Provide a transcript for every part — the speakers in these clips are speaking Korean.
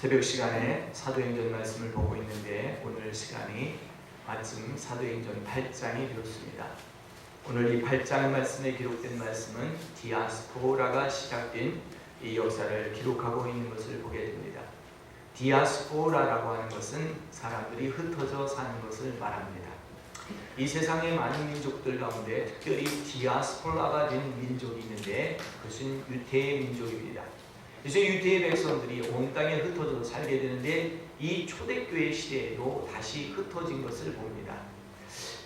새벽 시간에 사도행전 말씀을 보고 있는데 오늘 시간이 마침 사도행전 8장이 되었습니다. 오늘 이 8장 말씀에 기록된 말씀은 디아스포라가 시작된 이 역사를 기록하고 있는 것을 보게 됩니다. 디아스포라라고 하는 것은 사람들이 흩어져 사는 것을 말합니다. 이 세상의 많은 민족들 가운데 특별히 디아스포라가 된 민족이 있는데 그것은 유대의 민족입니다. 이제 유대의 백성들이 온 땅에 흩어져 살게 되는데 이 초대교회 시대에도 다시 흩어진 것을 봅니다.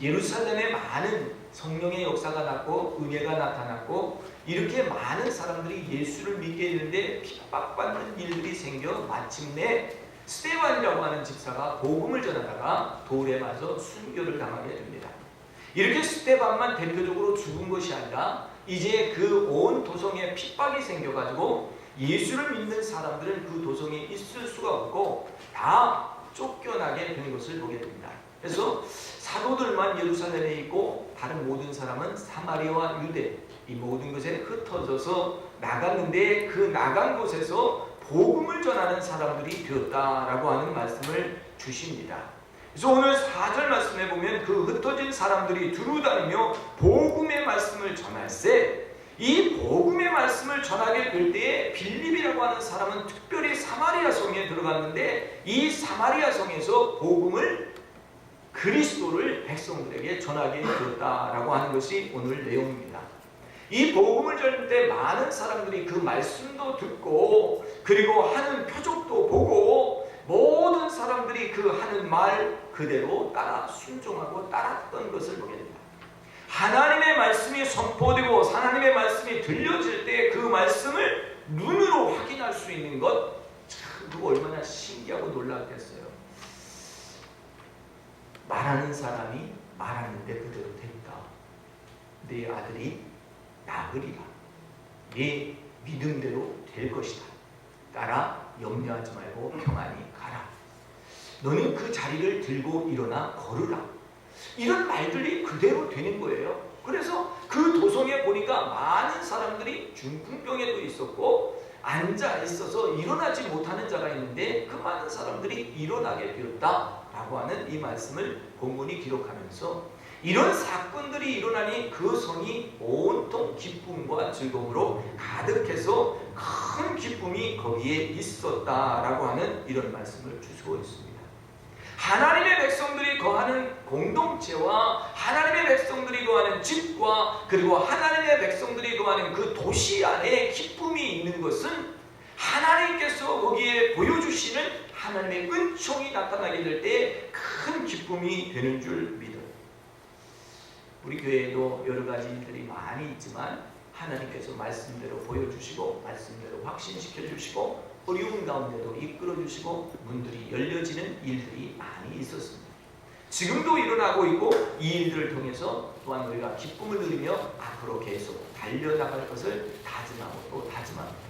예루살렘에 많은 성령의 역사가 났고 은혜가 나타났고 이렇게 많은 사람들이 예수를 믿게 되는데 핍박받는 일들이 생겨 마침내 스데반이라고 하는 집사가 복음을 전하다가 돌에 맞아 순교를 당하게 됩니다. 이렇게 스데반만 대표적으로 죽은 것이 아니라 이제 그 온 도성에 핍박이 생겨가지고 예수를 믿는 사람들은 그 도성에 있을 수가 없고 다 쫓겨나게 된 것을 보게 됩니다. 그래서 사도들만 예루살렘에 있고 다른 모든 사람은 사마리아와 유대 이 모든 것에 흩어져서 나갔는데 그 나간 곳에서 복음을 전하는 사람들이 되었다라고 하는 말씀을 주십니다. 그래서 오늘 4절 말씀에 보면 그 흩어진 사람들이 두루 다니며 복음의 말씀을 전할세 이 복음의 말씀을 전하게 될 때에 빌립이라고 하는 사람은 특별히 사마리아 성에 들어갔는데 이 사마리아 성에서 복음을 그리스도를 백성들에게 전하게 되었다라고 하는 것이 오늘 내용입니다. 이 복음을 전할 때 많은 사람들이 그 말씀도 듣고 그리고 하는 표적도 보고 모든 사람들이 그 하는 말 그대로 따라 순종하고 따랐던 것을 보게 됩니다. 하나님의 말씀이 선포되고 하나님의 말씀이 들려질 때 그 말씀을 눈으로 확인할 수 있는 것 참 그거 얼마나 신기하고 놀랍겠어요. 말하는 사람이 말하는데 그대로 된다. 내 아들이 나으리라. 내 믿음대로 될 것이다. 따라 염려하지 말고 평안히 가라. 너는 그 자리를 들고 일어나 걸으라. 이런 말들이 그대로 되는 거예요. 그래서 그 도성에 보니까 많은 사람들이 중풍병에도 있었고 앉아 있어서 일어나지 못하는 자가 있는데 그 많은 사람들이 일어나게 되었다라고 하는 이 말씀을 본문이 기록하면서 이런 사건들이 일어나니 그 성이 온통 기쁨과 즐거움으로 가득해서 큰 기쁨이 거기에 있었다라고 하는 이런 말씀을 주시고 있습니다. 하나님의 백성들이 거하는 공동체와 하나님의 백성들이 거하는 집과 그리고 하나님의 백성들이 거하는 그 도시 안에 기쁨이 있는 것은 하나님께서 거기에 보여주시는 하나님의 은총이 나타나게 될 때 큰 기쁨이 되는 줄 믿어요. 우리 교회에도 여러 가지 일들이 많이 있지만 하나님께서 말씀대로 보여주시고 말씀대로 확신시켜 주시고 어려운 가운데도 이끌어 주시고 문들이 열려지는 일들이 많이 있었습니다. 지금도 일어나고 있고 이 일들을 통해서 또한 우리가 기쁨을 누리며 앞으로 계속 달려나갈 것을 다짐하고 또 다짐합니다.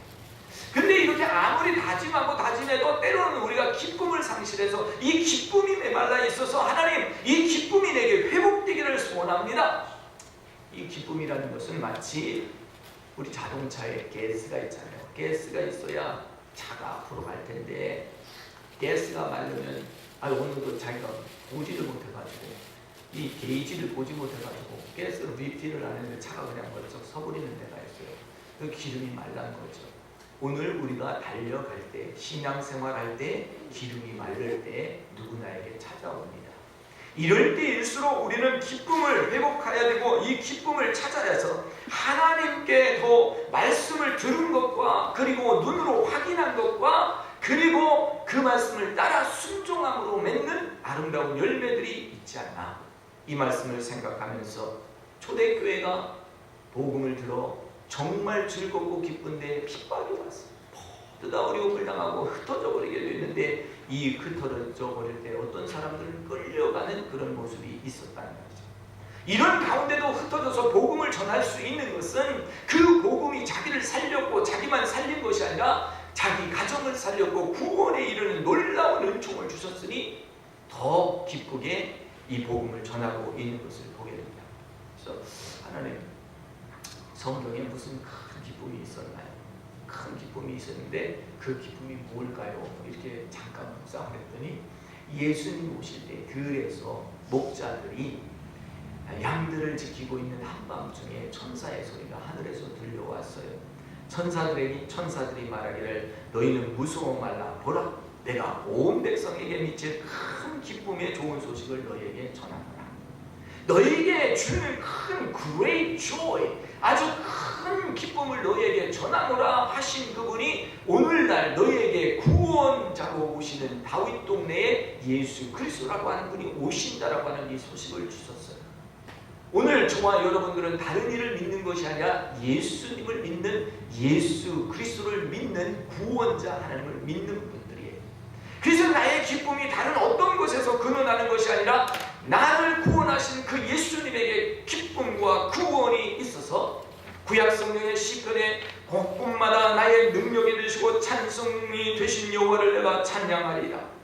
근데 이렇게 아무리 다짐하고 다짐해도 때로는 우리가 기쁨을 상실해서 이 기쁨이 메말라 있어서 하나님 이 기쁨이 내게 회복되기를 소원합니다. 이 기쁨이라는 것은 마치 우리 자동차에 가스가 있잖아요. 가스가 있어야 차가 앞으로 갈 텐데 가스가 마르면 오늘도 자기가 보지를 못해가지고 이 게이지를 보지 못해가지고 가스를 리필을 안 했는데 차가 그냥 벌쩍 서버리는 데가 있어요. 그 기름이 말란 거죠. 오늘 우리가 달려갈 때 신앙생활할 때 기름이 마를 때 누구나에게 찾아옵니다. 이럴 때일수록 우리는 기쁨을 회복해야 되고 이 기쁨을 찾아야 해서 하나님께 더 말씀을 들은 것과 그리고 눈으로 확인한 것과 그리고 그 말씀을 따라 순종함으로 맺는 아름다운 열매들이 있지 않나 이 말씀을 생각하면서 초대교회가 복음을 들어 정말 즐겁고 기쁜데 핍박이 왔어요. 모두 다 어려움을 당하고 흩어져 버리게 됐는데 이 흩어져 버릴 때 어떤 사람들은 끌려가는 그런 모습이 있었다는 거죠. 이런 가운데도 흩어져서 복음을 전할 수 있는 것은 그 복음이 자기를 살렸고 자기만 살린 것이 아니라 자기 가정을 살렸고 구원에 이르는 놀라운 은총을 주셨으니 더 기쁘게 이 복음을 전하고 있는 것을 보게 됩니다. 그래서 하나님 성경에 무슨 큰 기쁨이 있었나요? 큰 기쁨이 있었는데 그 기쁨이 뭘까요? 이렇게 잠깐 묵상을 했더니 예수님 오실 때 들에서 목자들이 양들을 지키고 있는 한밤중에 천사의 소리가 하늘에서 들려왔어요. 천사들이 말하기를 너희는 무서워 말라. 보라, 내가 온 백성에게 미칠 큰 기쁨의 좋은 소식을 너희에게 전하노라. 너희에게 주는 큰 great joy, 아주 큰 기쁨을 너희에게 전하노라 하신 그분이 오늘날 너희에게 구원자로 오시는 다윗 동네에 예수 그리스도라고 하는 분이 오신다라고 하는 이 소식을 주셨어요. 오늘 저와 여러분들은 다른 일을 믿는 것이 아니라 예수님을 믿는, 예수 그리스도를 믿는 구원자 하나님을 믿는 분들이에요. 그래서 나의 기쁨이 다른 어떤 것에서 근원하는 것이 아니라 나를 구원하신 그 예수님에게 기쁨과 구원이 있어서 구약 성경의 시편에 곡분마다 나의 능력이 되시고 찬송이 되신 여호와를 내가 찬양하리라.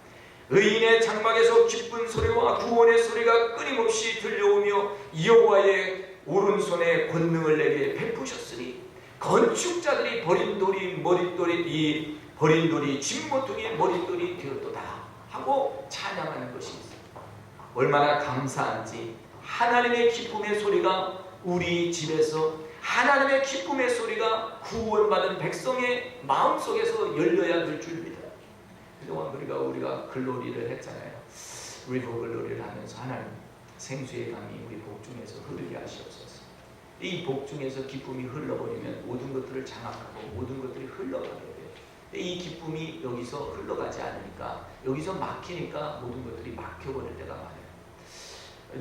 의인의 장막에서 기쁜 소리와 구원의 소리가 끊임없이 들려오며 여호와의 오른손에 권능을 내게 베푸셨으니 건축자들이 버린 돌이 머릿돌이 버린 돌이 진모퉁이 머릿돌이 되었도다 하고 찬양하는 것이 있습니다. 얼마나 감사한지 하나님의 기쁨의 소리가 우리 집에서, 하나님의 기쁨의 소리가 구원받은 백성의 마음속에서 열려야 될 줄 믿어요. 그동안 우리가 글로리를 했잖아요. 리버 글로리를 하면서 하나님 생수의 강이 우리 복중에서 흐르게 하시옵소서. 이 복중에서 기쁨이 흘러버리면 모든 것들을 장악하고 모든 것들이 흘러가게 돼요. 이 기쁨이 여기서 흘러가지 않으니까, 여기서 막히니까 모든 것들이 막혀버릴 때가 많아요.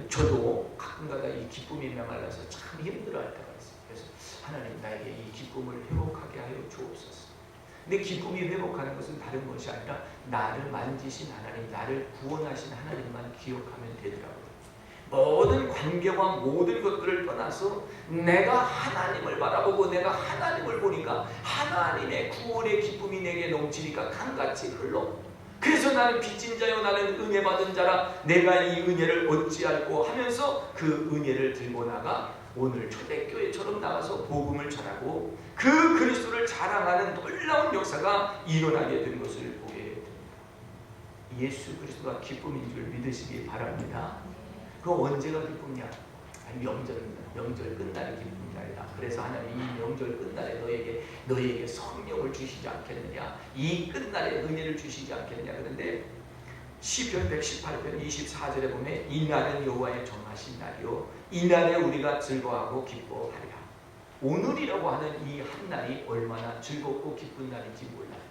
저도 가끔가다 이 기쁨이 메말라서 참 힘들어할 때가 있어요. 그래서 하나님 나에게 이 기쁨을 회복하게 하여 주옵소서. 근데 기쁨이 회복하는 것은 다른 것이 아니라 나를 만지신 하나님, 나를 구원하신 하나님만 기억하면 되더라고요. 모든 관계와 모든 것들을 떠나서 내가 하나님을 바라보고 내가 하나님을 보니까 하나님의 구원의 기쁨이 내게 넘치니까 강같이 흘러. 그래서 나는 빚진 자요 나는 은혜 받은 자라 내가 이 은혜를 어찌할꼬 하면서 그 은혜를 들고 나가 오늘 초대교회처럼 나가서 복음을 전하고 그 그리스도를 자랑하는 놀라운 역사가 일어나게 된 것을 보게 됩니다. 예수 그리스도가 기쁨인 줄 믿으시기 바랍니다. 그 언제가 기쁨이냐? 명절 끝날의 기쁨이 아니라. 그래서 하나님 이 명절 끝날에 너희에게 성령을 주시지 않겠느냐, 이 끝날에 은혜를 주시지 않겠느냐. 그런데 시편 118편 24절에 보면 이 날은 여호와의 정하신 날이요 이 날에 우리가 즐거워하고 기뻐하리라. 오늘이라고 하는 이 한 날이 얼마나 즐겁고 기쁜 날인지 몰라요.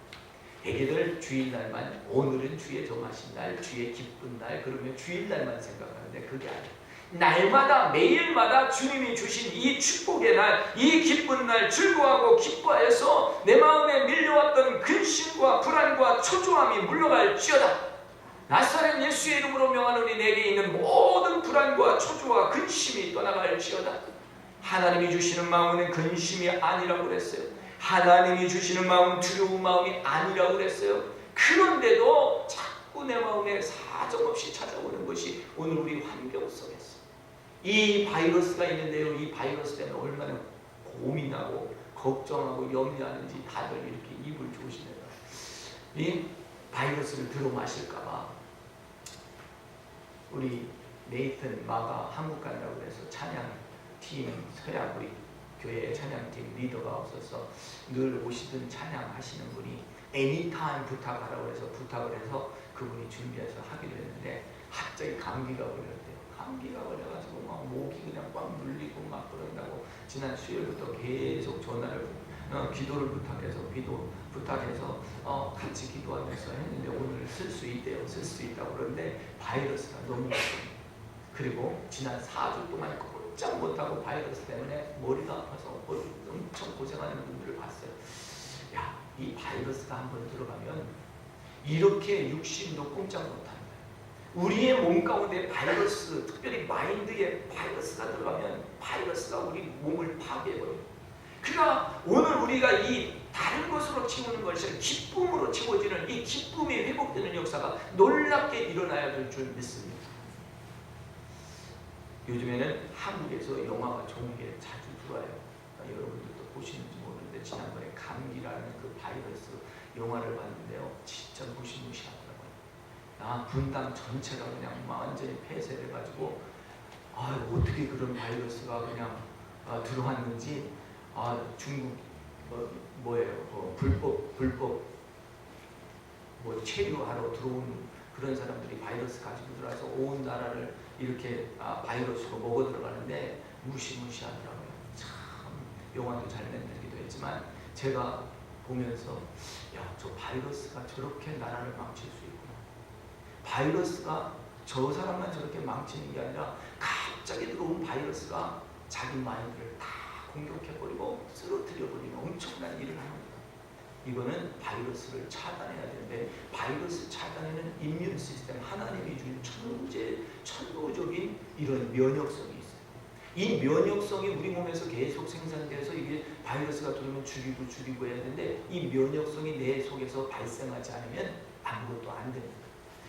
대개들 주일날만, 오늘은 주의 정하신 날, 주의 기쁜 날, 그러면 주일날만 생각하는데 그게 아니에요. 날마다 매일마다 주님이 주신 이 축복의 날, 이 기쁜 날 즐거워하고 기뻐해서 내 마음에 밀려왔던 근심과 불안과 초조함이 물러갈지어다. 나사렛 예수의 이름으로 명하노니 내게 있는 모든 불안과 초조와 근심이 떠나갈지어다. 하나님이 주시는 마음은 근심이 아니라고 그랬어요. 하나님이 주시는 마음은 두려운 마음이 아니라고 그랬어요. 그런데도 자꾸 내 마음에 사정없이 찾아오는 것이 오늘 우리 환경 속에서 이 바이러스가 있는데요. 이 바이러스 때문에 얼마나 고민하고 걱정하고 염려하는지 다들 이렇게 입을 조심해요. 이 바이러스를 들어 마실까봐 우리 네이튼 마가 한국 간다고 해서 찬양팀, 서양 우리 교회 찬양팀 리더가 없어서 늘 오시던 찬양하시는 분이 애니타임 부탁하라고 해서 부탁을 해서 그분이 준비해서 하기로 했는데 갑자기 감기가 걸렸대요. 감기가 걸려가지고 막 목이 그냥 꽉 눌리고 막 그런다고 지난 수요일부터 계속 전화를 기도를 부탁해서 같이 기도하면서 했는데 오늘 쓸 수 있대요. 쓸 수 있다고 그러는데 바이러스가 너무 심해요. 그리고 지난 4주 동안 꼼짝 못하고 바이러스 때문에 머리가 아파서 엄청 고생하는 분들을 봤어요. 야, 이 바이러스가 한번 들어가면 이렇게 육신도 꼼짝 못하는 거예요. 우리의 몸 가운데 바이러스, 특별히 마인드에 바이러스가 들어가면 바이러스가 우리 몸을 파괴해버려요. 그러니까 오늘 우리가 이 다른 것으로 채우는 것이 기쁨으로 채워지는 이 기쁨이 회복되는 역사가 놀랍게 일어나야 될 줄 믿습니다. 요즘에는 한국에서 영화가 좋은 게 자주 들어와요. 여러분들도 보시는지 모르는데 지난번에 감기라는 그 바이러스 영화를 봤는데요. 진짜 무시무시하더라고요. 분당 전체가 그냥 완전히 폐쇄를 해가지고 어떻게 그런 바이러스가 그냥 들어왔는지 중국 불법 체류하러 들어온 그런 사람들이 바이러스 가지고 들어와서 온 나라를 이렇게 바이러스로 먹어 들어가는데 무시무시하더라고요. 참 영화도 잘 만들기도 했지만 제가 보면서 저 바이러스가 저렇게 나라를 망칠 수 있구나. 바이러스가 저 사람만 저렇게 망치는 게 아니라 갑자기 들어온 바이러스가 자기 마인드를 다 공격해버리고 쓰러뜨려버리는 엄청난 일을 합니다. 이거는 바이러스를 차단해야 되는데 바이러스 차단에는 임뮨 시스템, 하나님이 준 천부적인 이런 면역성이 있어요. 이 면역성이 우리 몸에서 계속 생산돼서 이게 바이러스가 들어오면 죽이고 해야 되는데 이 면역성이 내 속에서 발생하지 않으면 아무것도 안 됩니다.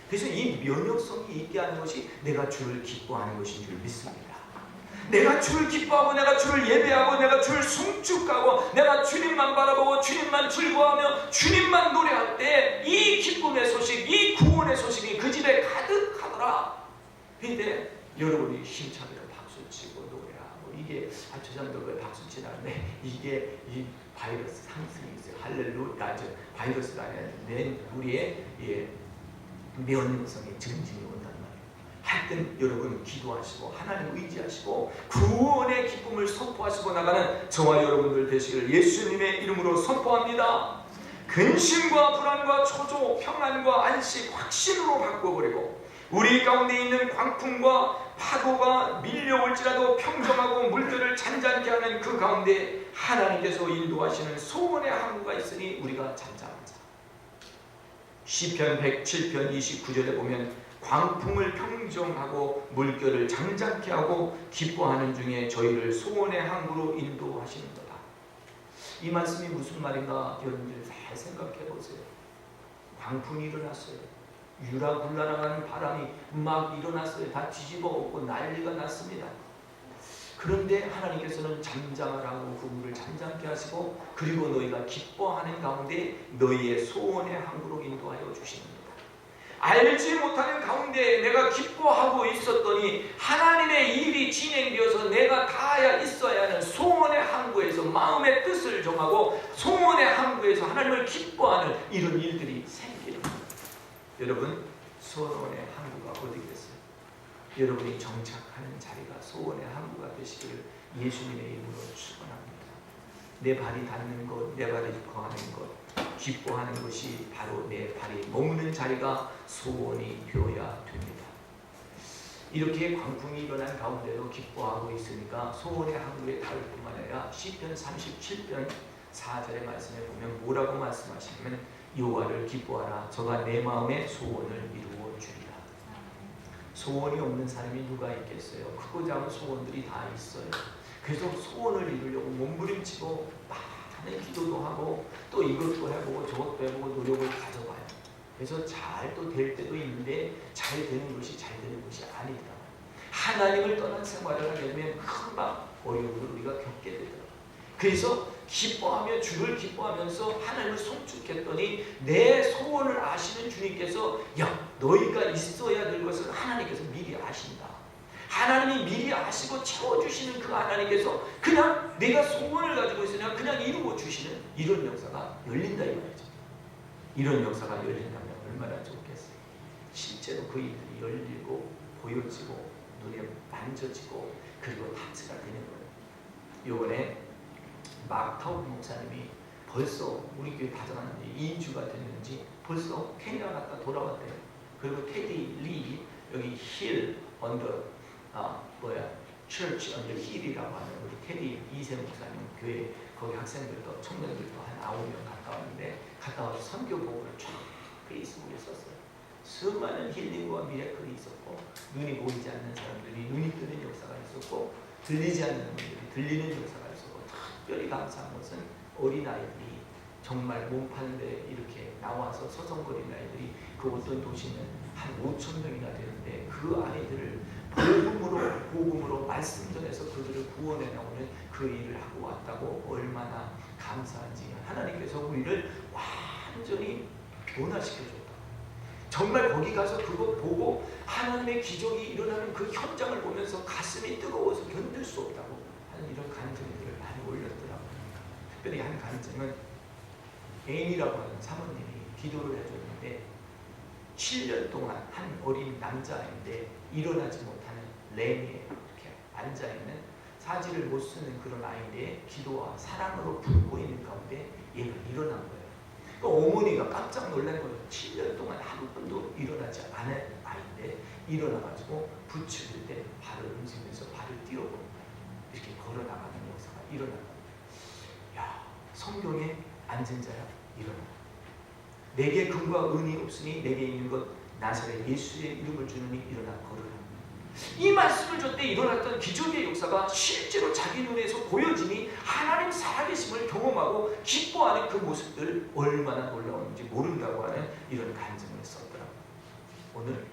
그래서 이 면역성이 있게 하는 것이 내가 주를 기뻐하는 것인 줄 믿습니다. 내가 주를 기뻐하고 내가 주를 예배하고 내가 주를 송축하고 내가 주님만 바라보고 주님만 즐거워하며 주님만 노래할 때 이 기쁨의 소식, 이 구원의 소식이 그 집에 가득하더라. 그런데 여러분이 힘차게 박수치고 노래하고 이게 저 사람들 왜 박수치나는데 이게 이 바이러스 상승이 있어요. 할렐루야. 바이러스가 아니라 우리의 면역성이 증진이 온단 말이에요. 하여튼 여러분 기도하시고 하나님 의지하시고 구원의 기쁨을 선포하시고 나가는 저와 여러분들 되시기를 예수님의 이름으로 선포합니다. 근심과 불안과 초조, 평안과 안식, 확신으로 바꿔버리고 우리 가운데 있는 광풍과 파도가 밀려올지라도 평정하고 물결을 잔잔케 하는 그 가운데 하나님께서 인도하시는 소원의 항구가 있으니 우리가 잠잠하자. 시편 107편 29절에 보면 광풍을 평정하고 물결을 잠잠케 하고 기뻐하는 중에 저희를 소원의 항구로 인도하시는 거다. 이 말씀이 무슨 말인가 여러분들 잘 생각해 보세요. 광풍이 일어났어요. 유라굴라라는 바람이 막 일어났어요. 다 뒤집어 엎고 난리가 났습니다. 그런데 하나님께서는 잠잠하라고 그 물을 잠잠케 하시고 그리고 너희가 기뻐하는 가운데 너희의 소원의 항구로 인도하여 주십니다. 알지 못하는 가운데 내가 기뻐하고 있었더니 하나님의 일이 진행되어서 내가 닿아야 있어야 하는 소원의 항구에서 마음의 뜻을 정하고 소원의 항구에서 하나님을 기뻐하는 이런 일들이 생기는 거예요. 여러분 소원의 항구가 어디겠어요? 여러분이 정착하는 자리가 소원의 항구가 되시기를 예수님의 이름으로 축원합니다. 내 발이 닿는 것, 내 발이 거하는 것, 기뻐하는 것이 바로 내 발이 머무는 자리가 소원이 되어야 됩니다. 이렇게 광풍이 일어난 가운데도 기뻐하고 있으니까 소원의 항구에 닿을 뿐만 아니라 시편 37편 4절의 말씀에 보면 뭐라고 말씀하시냐면 여호와를 기뻐하라. 저가 내 마음의 소원을 이루어 주리라. 소원이 없는 사람이 누가 있겠어요? 크고 작은 소원들이 다 있어요. 그래서 소원을 이루려고 몸부림치고 많은 기도도 하고 또 이것도 해보고 저것도 해보고 노력을 가져봐요. 그래서 잘 또 될 때도 있는데 잘 되는 것이 잘 되는 것이 아니다. 하나님을 떠난 생활을 하게 되면 금방 어려움을 우리가 겪게 되더라고요. 그래서 기뻐하며 주를 기뻐하면서 하나님을 송축했더니 내 소원을 아시는 주님께서 너희가 있어야 될 것을 하나님께서 미리 아신다. 하나님이 미리 아시고 채워주시는 그 하나님께서 그냥 내가 소원을 가지고 있으냐 그냥 이루어 주시는 이런 역사가 열린다 이 말이죠. 이런 역사가 열린다면 얼마나 좋겠어요. 실제로 그 일들이 열리고 보여지고 눈에 만져지고 그리고 타치가 되는 거예요. 요번에 막타우 목사님이 벌써 우리 교회 다정한지 2주가 됐는지 벌써 케냐 갔다 돌아왔대요. 그리고 테디 리 여기 힐 언더 Church on the Hill이라고 하는 우리 테디 2세 목사님 교회 거기 학생들도 청년들도 한 9명 갔다 왔는데 갔다 와서 선교복을 쫙 페이스북에 썼어요. 수많은 힐링과 미래클이 있었고 눈이 보이지 않는 사람들이 눈이 뜨는 역사가 있었고 들리지 않는 분들이 들리는 역사가 있었고 특별히 감사한 것은 어린아이들이 정말 몸 파는 데 이렇게 나와서 서성거리는 아이들이 그 어떤 도시는 한 5,000명이나 되는데 그 아이들을 복음으로 말씀 전해서 그들을 구원해 나오는 그 일을 하고 왔다고 얼마나 감사한지. 하나님께서 우리를 완전히 변화시켜줬다. 정말 거기 가서 그거 보고 하나님의 기적이 일어나는 그 현장을 보면서 가슴이 뜨거워서 견딜 수 없다고 하는 이런 간증들을 많이 올렸더라고요. 특별히 한 간증은 애인이라고 하는 사모님이 기도를 해줬는데 7년 동안 한 어린 남자인데 일어나지 못하는 램에 이렇게 앉아있는 사지를 못 쓰는 그런 아이인데 기도와 사랑으로 품고 있는 가운데 얘가 일어난 거예요. 그 어머니가 깜짝 놀란 거예요. 7년 동안 한 번도 일어나지 않은 아이인데 일어나가지고 부추길 때 발을 움직이면서 발을 띄워보는 거예요. 이렇게 걸어나가는 역사가 일어난 거예요. 야, 성경에 앉은 자야 일어나. 내게 금과 은이 없으니 내게 있는 것 나사렛 예수의 이름을 주느니 일어나 걸으라. 이 말씀을 줄 때 일어났던 기적의 역사가 실제로 자기 눈에서 보여지니 하나님 살아계심을 경험하고 기뻐하는 그 모습들 얼마나 놀라운지 모른다고 하는 이런 간증을 썼더라고요. 오늘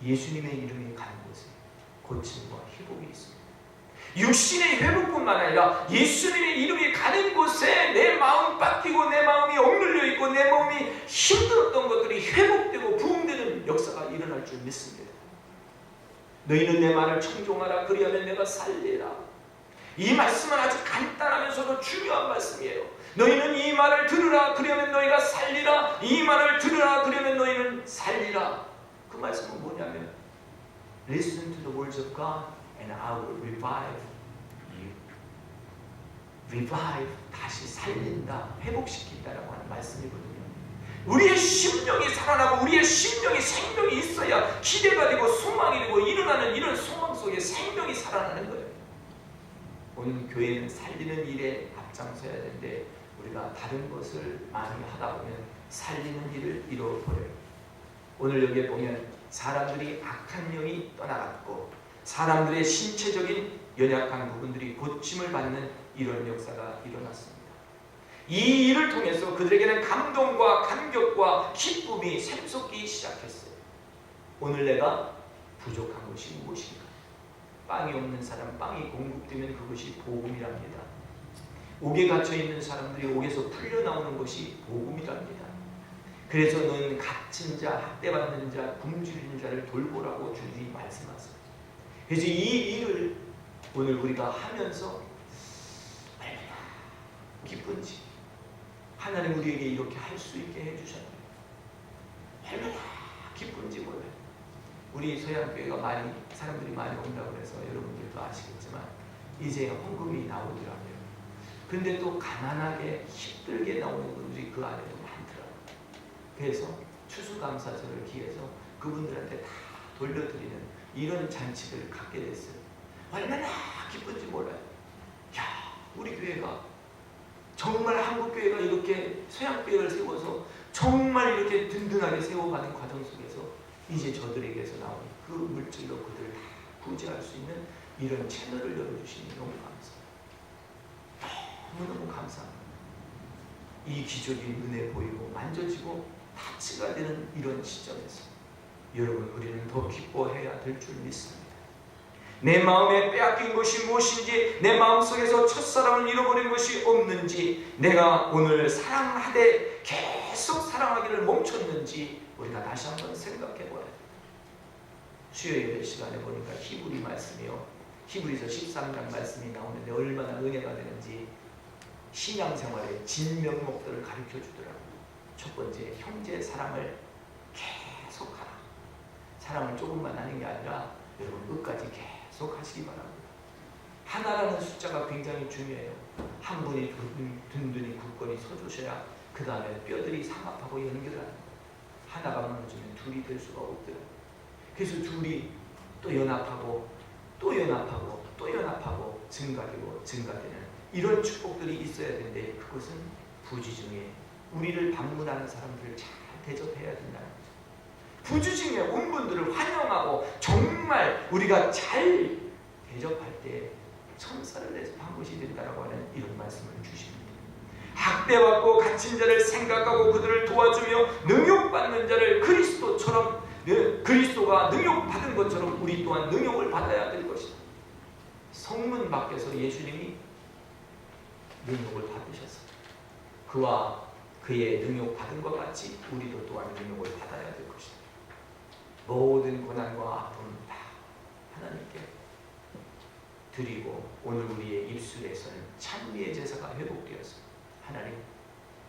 예수님의 이름이 가는 곳에 고침과 회복이 있습니다. 육신의 회복뿐만 아니라 예수님의 이름이 가는 곳에 내 마음 뺏기고 내 마음이 억눌려 있고 내 마음이 힘들었던 것들이 회복되고 부흥되는 역사가 일어날 줄 믿습니다. 너희는 내 말을 청종하라. 그리하면 내가 살리라. 이 말씀은 아주 간단하면서도 중요한 말씀이에요. 너희는 이 말을 들으라. 그러면 너희가 살리라. 이 말을 들으라. 그러면 너희는 살리라. 그 말씀은 뭐냐면 Listen to the words of God and I will revive you. Revive, 다시 살린다, 회복시킨다라고 하는 말씀이거든요. 우리의 심령이 살아나고 우리의 심령이 생명이 있어야 기대가 되고 소망이 되고 일어나는 이런 소망 속에 생명이 살아나는 거예요. 오늘 교회는 살리는 일에 앞장서야 되는데 우리가 다른 것을 많이 하다 보면 살리는 일을 잃어버려요. 오늘 여기에 보면 사람들이 악한 영이 떠나갔고 사람들의 신체적인 연약한 부분들이 고침을 받는 이런 역사가 일어났습니다. 이 일을 통해서 그들에게는 감동과 감격과 기쁨이 샘솟기 시작했어요. 오늘 내가 부족한 것이 무엇인가? 빵이 없는 사람 빵이 공급되면 그것이 복음이랍니다. 옥에 갇혀있는 사람들이 옥에서 풀려나오는 것이 복음이랍니다. 그래서 너는 갇힌 자, 학대받는 자, 굶주린 자를 돌보라고 주님이 말씀하세요. 그래서 이 일을 오늘 우리가 하면서 얼마나 기쁜지, 하나님 우리에게 이렇게 할 수 있게 해주셨네요. 얼마나 기쁜지 몰라요. 우리 서양교회가 사람들이 많이 온다고 해서 여러분들도 아시겠지만 이제 헌금이 나오더라고요. 근데 또 가난하게 힘들게 나오는 분들이 그 안에도 많더라고요. 그래서 추수감사절을 기해서 그분들한테 다 돌려드리는 이런 잔치를 갖게 됐어요. 얼마나 기쁜지 몰라요. 야, 우리 교회가 정말 한국교회가 이렇게 서양교회를 세워서 정말 이렇게 든든하게 세워가는 과정 속에서 이제 저들에게서 나오는 그 물질로 그들을 다 구제할 수 있는 이런 채널을 열어주시니 너무 감사합니다. 너무너무 감사합니다. 이 기적이 눈에 보이고 만져지고 타치가 되는 이런 시점에서 여러분 우리는 더 기뻐해야 될 줄 믿습니다. 내 마음에 빼앗긴 것이 무엇인지, 내 마음속에서 첫사랑을 잃어버린 것이 없는지, 내가 오늘 사랑하되 계속 사랑하기를 멈췄는지 우리가 다시 한번 생각해보아야 됩니다. 수요 예배 시간에 보니까 히브리 말씀이요, 히브리서 13장 말씀이 나오는데 얼마나 은혜가 되는지 신앙생활의 진명목들을 가르쳐주더라고요. 첫 번째, 형제 사랑을 계속하라. 사랑을 조금만 하는 게 아니라 여러분 끝까지 계속 하시기 바랍니다. 하나라는 숫자가 굉장히 중요해요. 한 분이 든든히 굳건히 서주셔야 그 다음에 뼈들이 상합하고 연결하는 거예요. 하나가 무너지면 둘이 될 수가 없더라고요. 그래서 둘이 또 연합하고 또 연합하고 또 연합하고 증가되고 증가되는 이런 축복들이 있어야 되는데 그것은 부지중에 우리를 방문하는 사람들을 잘 대접해야 된다는 거죠. 부주중에 온 분들을 환영하고 정말 우리가 잘 대접할 때 천사를 대접한 것이 된다라고 하는 이런 말씀을 주십니다. 학대받고 갇힌 자를 생각하고 그들을 도와주며 능욕받는 자를 그리스도 베드로가 능력 받은 것처럼 우리 또한 능력을 받아야 될 것이다. 성문 밖에서 예수님이 능력을 받으셔서 그와 그의 능력 받은 것 같이 우리도 또한 능력을 받아야 될 것이다. 모든 고난과 아픔은 다 하나님께 드리고 오늘 우리의 입술에서는 찬미의 제사가 회복되어서 하나님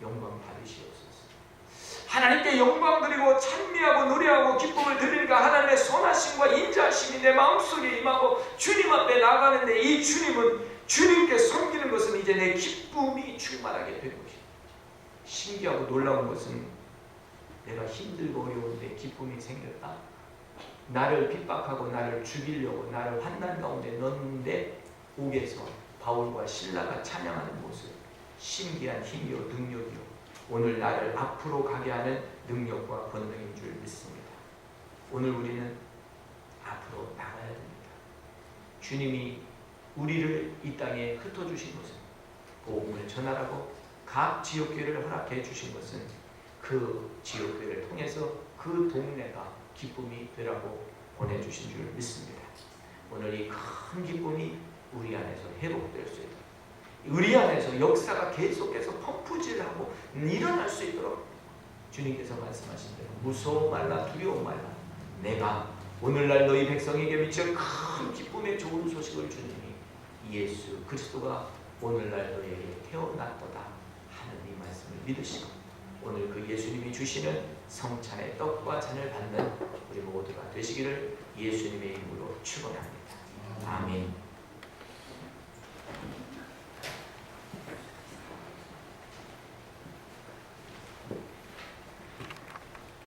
영광 받으시옵소서. 하나님께 영광 드리고 찬미하고 노래하고 기쁨을 드리니까 하나님의 선하심과 인자하심이 내 마음속에 임하고 주님 앞에 나가는데 이 주님은 주님께 섬기는 것은 이제 내 기쁨이 충만하게 된 것이다. 신기하고 놀라운 것은 내가 힘들고 어려운데 기쁨이 생겼다. 나를 핍박하고 나를 죽이려고 나를 환난 가운데 넣는데 옥에서 바울과 실라가 찬양하는 모습, 신기한 힘이요 능력이요 오늘 나를 앞으로 가게 하는 능력과 권능인 줄 믿습니다. 오늘 우리는 앞으로 나가야 됩니다. 주님이 우리를 이 땅에 흩어주신 것은 복음을 전하라고 각 지역교회를 허락해 주신 것은 그 지역교회를 통해서 그 동네가 기쁨이 되라고 보내주신 줄 믿습니다. 오늘 이 큰 기쁨이 우리 안에서 회복될 수 있도록 우리 안에서 역사가 계속해서 펌프질하고 일어날 수 있도록 주님께서 말씀하신 대로 무서워 말라 두려워 말라 내가 오늘날 너희 백성에게 미칠 큰 기쁨의 좋은 소식을 주님이 예수 그리스도가 오늘날 너희에게 태어났도다 하는 이 말씀을 믿으시고 오늘 그 예수님이 주시는 성찬의 떡과 잔을 받는 우리 모두가 되시기를 예수님의 이름으로 축원합니다. 아멘.